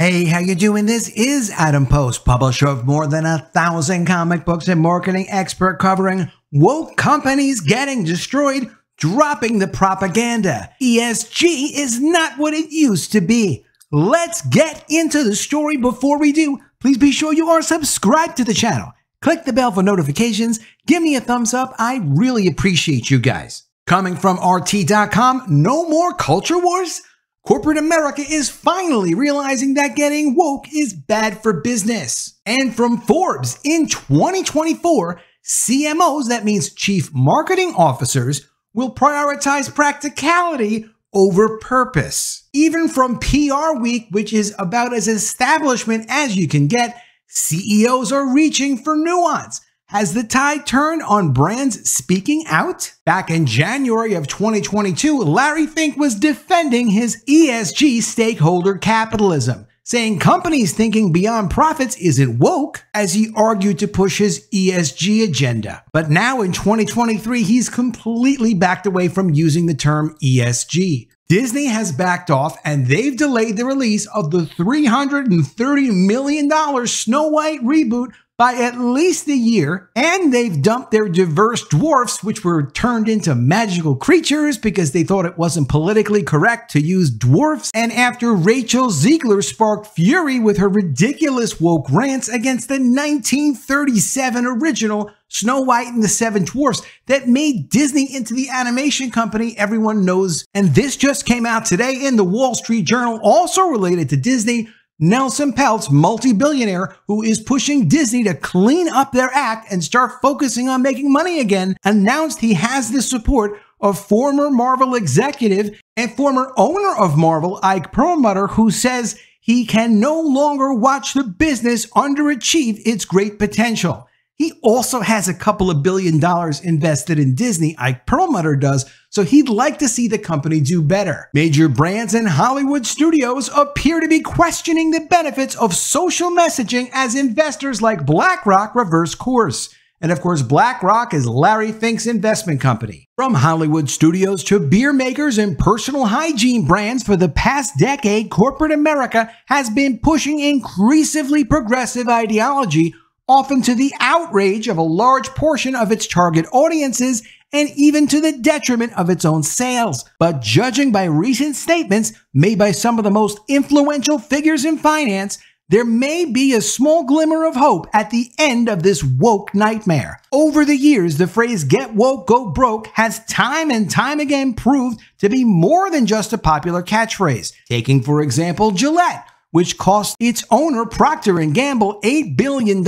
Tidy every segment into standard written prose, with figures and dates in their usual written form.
Hey, how you doing? This is Adam Post, publisher of more than 1,000 comic books and marketing expert covering woke companies getting destroyed, dropping the propaganda. ESG is not what it used to be. Let's get into the story. Before we do, please be sure you are subscribed to the channel. Click the bell for notifications. Give me a thumbs up. I really appreciate you guys. Coming from RT.com, no more culture wars? Corporate America is finally realizing that getting woke is bad for business. And from Forbes, in 2024, CMOs, that means Chief Marketing Officers, will prioritize practicality over purpose. Even from PR Week, which is about as establishment as you can get, CEOs are reaching for nuance. Has the tide turned on brands speaking out? Back in January of 2022, Larry Fink was defending his ESG stakeholder capitalism, saying companies thinking beyond profits isn't woke, as he argued to push his ESG agenda. But now in 2023, he's completely backed away from using the term ESG. Disney has backed off, and they've delayed the release of the $330 million Snow White reboot by at least a year, and they've dumped their diverse dwarfs, which were turned into magical creatures because they thought it wasn't politically correct to use dwarfs. And after Rachel Ziegler sparked fury with her ridiculous woke rants against the 1937 original Snow White and the Seven Dwarfs that made Disney into the animation company everyone knows. And this just came out today in the Wall Street Journal, also related to Disney. Nelson Peltz, multi-billionaire who is pushing Disney to clean up their act and start focusing on making money again, announced he has the support of former Marvel executive and former owner of Marvel, Ike Perlmutter, who says he can no longer watch the business underachieve its great potential. He also has a couple of $1 billion invested in Disney, Ike Perlmutter does, so he'd like to see the company do better. Major brands and Hollywood studios appear to be questioning the benefits of social messaging as investors like BlackRock reverse course. And of course, BlackRock is Larry Fink's investment company. From Hollywood studios to beer makers and personal hygiene brands, for the past decade, corporate America has been pushing increasingly progressive ideology, often to the outrage of a large portion of its target audiences and even to the detriment of its own sales. But judging by recent statements made by some of the most influential figures in finance, there may be a small glimmer of hope at the end of this woke nightmare. Over the years, the phrase "get woke, go broke" has time and time again proved to be more than just a popular catchphrase. Taking, for example, Gillette, which cost its owner, Procter Gamble, $8 billion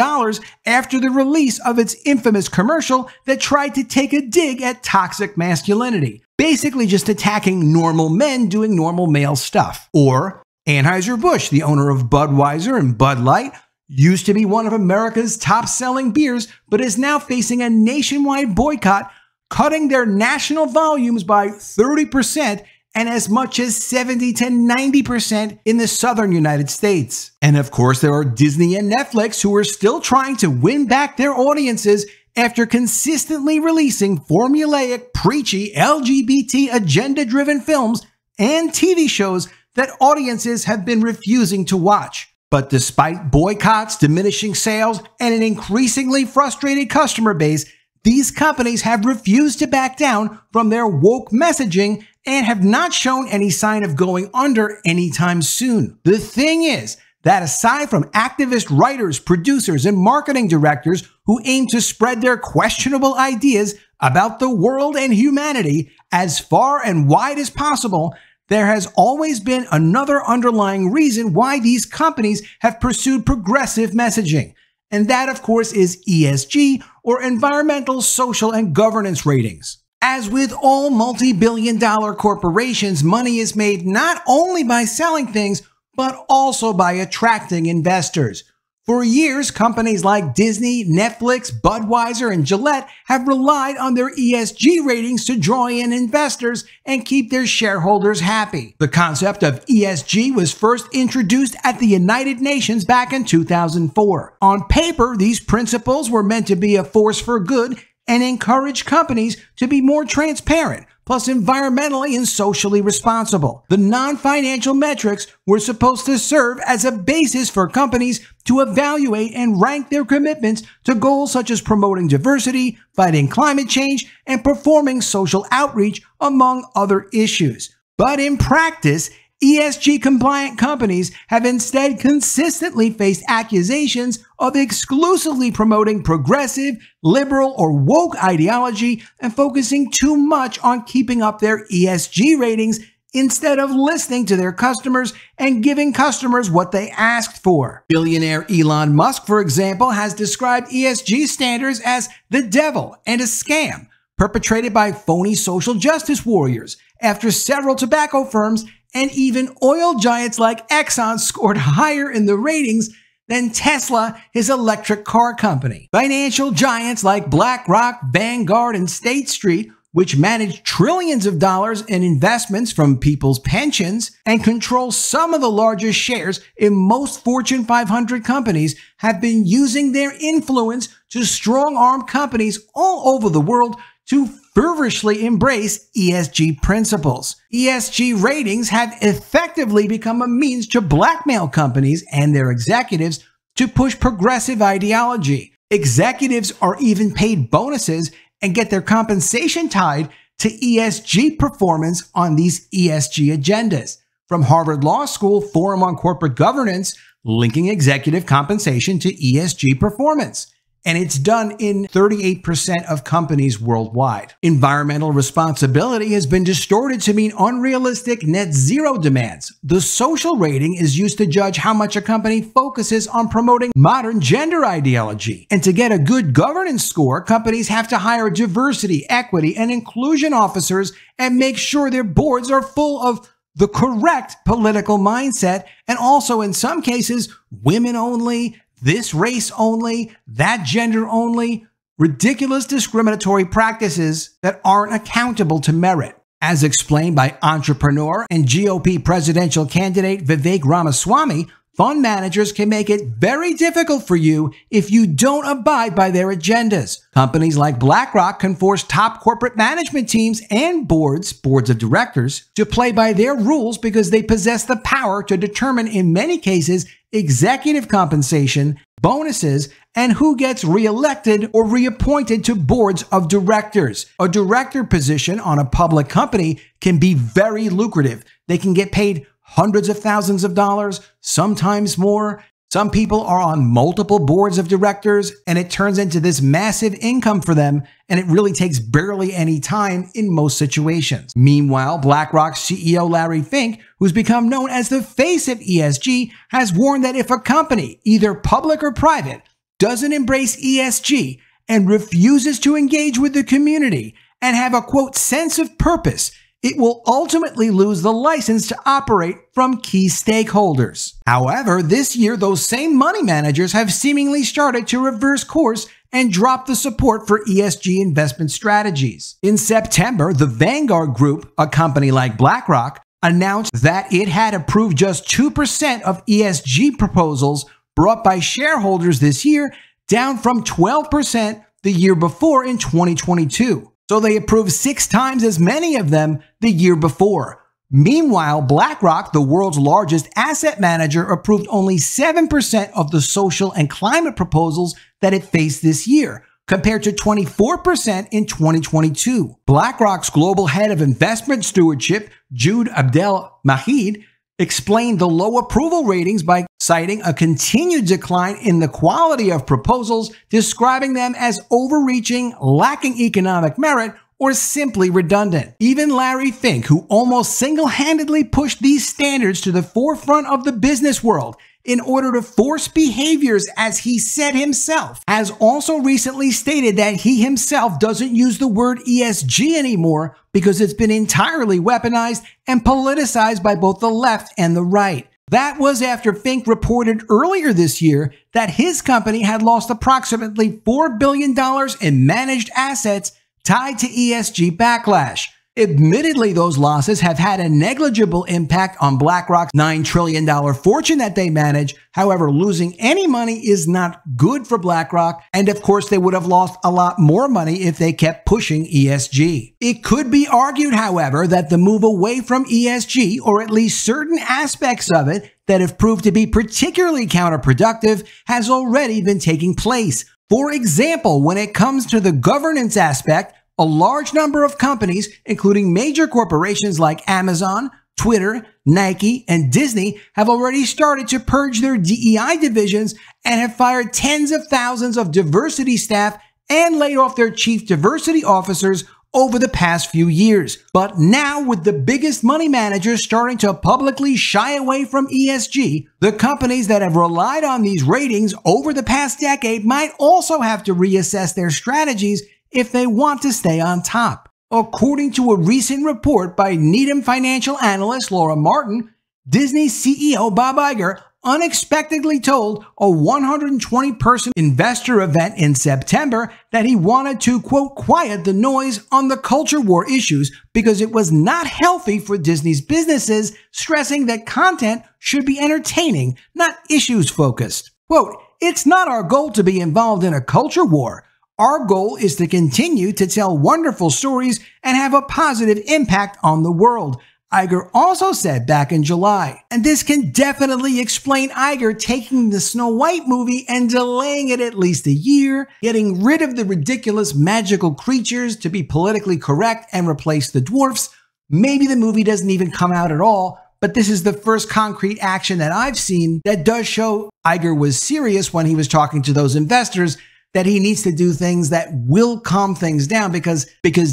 after the release of its infamous commercial that tried to take a dig at toxic masculinity, basically just attacking normal men doing normal male stuff. Or Anheuser-Busch, the owner of Budweiser and Bud Light, used to be one of America's top-selling beers, but is now facing a nationwide boycott, cutting their national volumes by 30%, and as much as 70 to 90% in the southern United States. And of course, there are Disney and Netflix who are still trying to win back their audiences after consistently releasing formulaic, preachy, LGBT agenda-driven films and TV shows that audiences have been refusing to watch. But despite boycotts, diminishing sales, and an increasingly frustrated customer base, these companies have refused to back down from their woke messaging and have not shown any sign of going under anytime soon. The thing is that aside from activist writers, producers, and marketing directors who aim to spread their questionable ideas about the world and humanity as far and wide as possible, there has always been another underlying reason why these companies have pursued progressive messaging. And that, of course, is ESG, or environmental, social, and governance ratings. As with all multi-billion-dollar corporations, money is made not only by selling things, but also by attracting investors. For years, companies like Disney, Netflix, Budweiser, and Gillette have relied on their ESG ratings to draw in investors and keep their shareholders happy. The concept of ESG was first introduced at the United Nations back in 2004. On paper, these principles were meant to be a force for good and encourage companies to be more transparent, plus environmentally and socially responsible. The non-financial metrics were supposed to serve as a basis for companies to evaluate and rank their commitments to goals such as promoting diversity, fighting climate change, and performing social outreach, among other issues. But in practice, ESG-compliant companies have instead consistently faced accusations of exclusively promoting progressive, liberal, or woke ideology and focusing too much on keeping up their ESG ratings instead of listening to their customers and giving customers what they asked for. Billionaire Elon Musk, for example, has described ESG standards as the devil and a scam perpetrated by phony social justice warriors after several tobacco firms and even oil giants like Exxon scored higher in the ratings than Tesla, his electric car company. Financial giants like BlackRock, Vanguard, and State Street, which manage trillions of dollars in investments from people's pensions and control some of the largest shares in most Fortune 500 companies, have been using their influence to strong-arm companies all over the world to fervently embrace ESG principles. ESG ratings have effectively become a means to blackmail companies and their executives to push progressive ideology. Executives are even paid bonuses and get their compensation tied to ESG performance on these ESG agendas. From Harvard Law School Forum on Corporate Governance, linking executive compensation to ESG performance. And it's done in 38% of companies worldwide. Environmental responsibility has been distorted to mean unrealistic net zero demands. The social rating is used to judge how much a company focuses on promoting modern gender ideology. And to get a good governance score, companies have to hire diversity, equity, and inclusion officers and make sure their boards are full of the correct political mindset, and also in some cases, women only, this race only, that gender only, ridiculous discriminatory practices that aren't accountable to merit. As explained by entrepreneur and GOP presidential candidate Vivek Ramaswamy, fund managers can make it very difficult for you if you don't abide by their agendas. Companies like BlackRock can force top corporate management teams and boards of directors, to play by their rules because they possess the power to determine, in many cases, executive compensation, bonuses, and who gets reelected or reappointed to boards of directors. A director position on a public company can be very lucrative. They can get paid hundreds of thousands of dollars, sometimes more. Some people are on multiple boards of directors, and it turns into this massive income for them, and it really takes barely any time in most situations. Meanwhile, BlackRock CEO Larry Fink, who's become known as the face of ESG, has warned that if a company, either public or private, doesn't embrace ESG and refuses to engage with the community and have a, quote, sense of purpose, it will ultimately lose the license to operate from key stakeholders. However, this year, those same money managers have seemingly started to reverse course and drop the support for ESG investment strategies. In September, the Vanguard Group, a company like BlackRock, announced that it had approved just 2% of ESG proposals brought by shareholders this year, down from 12% the year before in 2022. So they approved 6 times as many of them the year before. Meanwhile, BlackRock, the world's largest asset manager, approved only 7% of the social and climate proposals that it faced this year, compared to 24% in 2022. BlackRock's global head of investment stewardship, Jude Abdelmahid, explained the low approval ratings by citing a continued decline in the quality of proposals, describing them as overreaching, lacking economic merit, or simply redundant. Even Larry Fink, who almost single-handedly pushed these standards to the forefront of the business world in order to force behaviors, as he said himself, has also recently stated that he himself doesn't use the word ESG anymore because it's been entirely weaponized and politicized by both the left and the right. That was after Fink reported earlier this year that his company had lost approximately $4 billion in managed assets tied to ESG backlash. Admittedly, those losses have had a negligible impact on BlackRock's $9 trillion fortune that they manage. However, losing any money is not good for BlackRock, and of course they would have lost a lot more money if they kept pushing ESG. It could be argued, however, that the move away from ESG, or at least certain aspects of it that have proved to be particularly counterproductive, has already been taking place. For example, when it comes to the governance aspect, a large number of companies, including major corporations like Amazon, Twitter, Nike, and Disney, have already started to purge their DEI divisions and have fired tens of thousands of diversity staff and laid off their chief diversity officers over the past few years. But now, with the biggest money managers starting to publicly shy away from ESG, the companies that have relied on these ratings over the past decade might also have to reassess their strategies if they want to stay on top. According to a recent report by Needham financial analyst Laura Martin, Disney CEO Bob Iger unexpectedly told a 120-person investor event in September that he wanted to, quote, quiet the noise on the culture war issues because it was not healthy for Disney's businesses, stressing that content should be entertaining, not issues-focused. Quote, "It's not our goal to be involved in a culture war. Our goal is to continue to tell wonderful stories and have a positive impact on the world," Iger also said back in July. And this can definitely explain Iger taking the Snow White movie and delaying it at least a year, getting rid of the ridiculous magical creatures to be politically correct and replace the dwarfs. Maybe the movie doesn't even come out at all, but this is the first concrete action that I've seen that does show Iger was serious when he was talking to those investors, that he needs to do things that will calm things down because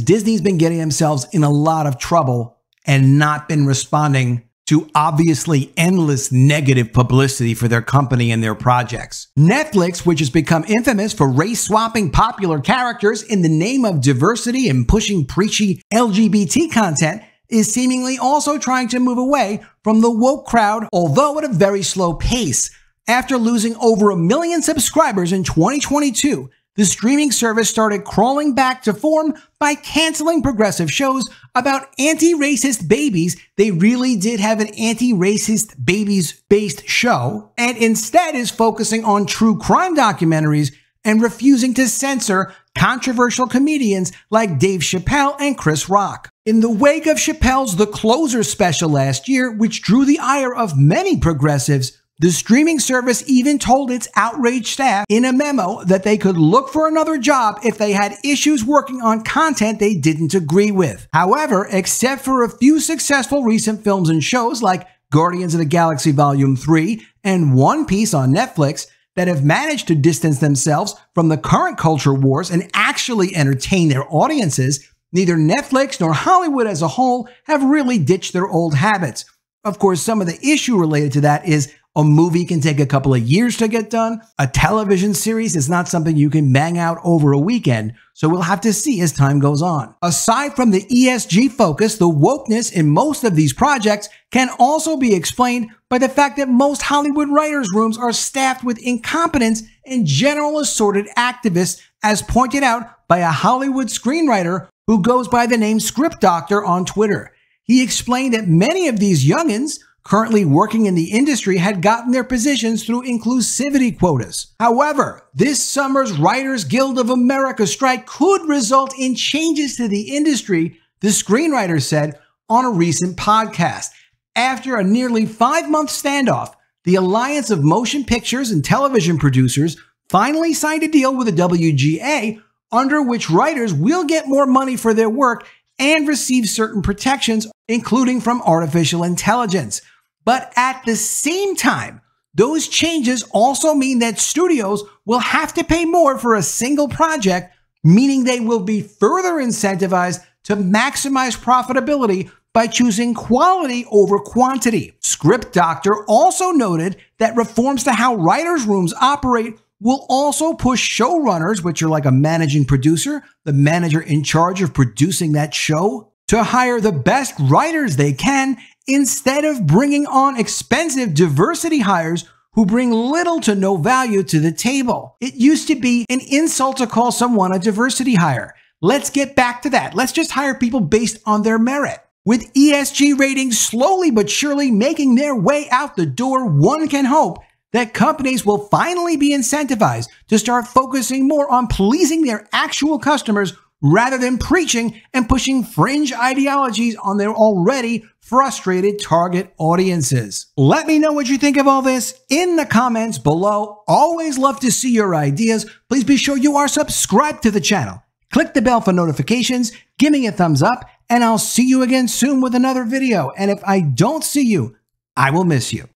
Disney's been getting themselves in a lot of trouble and not been responding to obviously endless negative publicity for their company and their projects. Netflix, which has become infamous for race-swapping popular characters in the name of diversity and pushing preachy LGBT content, is seemingly also trying to move away from the woke crowd, although at a very slow pace. After losing over 1 million subscribers in 2022, the streaming service started crawling back to form by canceling progressive shows about anti-racist babies. They really did have an anti-racist babies-based show, and instead is focusing on true crime documentaries and refusing to censor controversial comedians like Dave Chappelle and Chris Rock. In the wake of Chappelle's The Closer special last year, which drew the ire of many progressives, the streaming service even told its outraged staff in a memo that they could look for another job if they had issues working on content they didn't agree with. However, except for a few successful recent films and shows like Guardians of the Galaxy Volume 3 and One Piece on Netflix that have managed to distance themselves from the current culture wars and actually entertain their audiences, neither Netflix nor Hollywood as a whole have really ditched their old habits. Of course, some of the issue related to that is a movie can take a couple of years to get done. A television series is not something you can bang out over a weekend, so we'll have to see as time goes on. Aside from the ESG focus, the wokeness in most of these projects can also be explained by the fact that most Hollywood writers' rooms are staffed with incompetence and general assorted activists, as pointed out by a Hollywood screenwriter who goes by the name Script Doctor on Twitter. He explained that many of these youngins currently working in the industry had gotten their positions through inclusivity quotas. However, this summer's Writers Guild of America strike could result in changes to the industry, the screenwriter said on a recent podcast. After a nearly 5-month standoff, the Alliance of Motion Pictures and Television Producers finally signed a deal with the WGA under which writers will get more money for their work and receive certain protections, including from artificial intelligence. But at the same time, those changes also mean that studios will have to pay more for a single project, meaning they will be further incentivized to maximize profitability by choosing quality over quantity. Script Doctor also noted that reforms to how writers' rooms operate will also push showrunners, which are like a managing producer, the manager in charge of producing that show, to hire the best writers they can instead of bringing on expensive diversity hires who bring little to no value to the table. It used to be an insult to call someone a diversity hire. Let's get back to that. Let's just hire people based on their merit. With ESG ratings slowly but surely making their way out the door, one can hope that companies will finally be incentivized to start focusing more on pleasing their actual customers rather than preaching and pushing fringe ideologies on their already frustrated target audiences. Let me know what you think of all this in the comments below. Always love to see your ideas. Please be sure you are subscribed to the channel. Click the bell for notifications, give me a thumbs up, and I'll see you again soon with another video. And if I don't see you, I will miss you.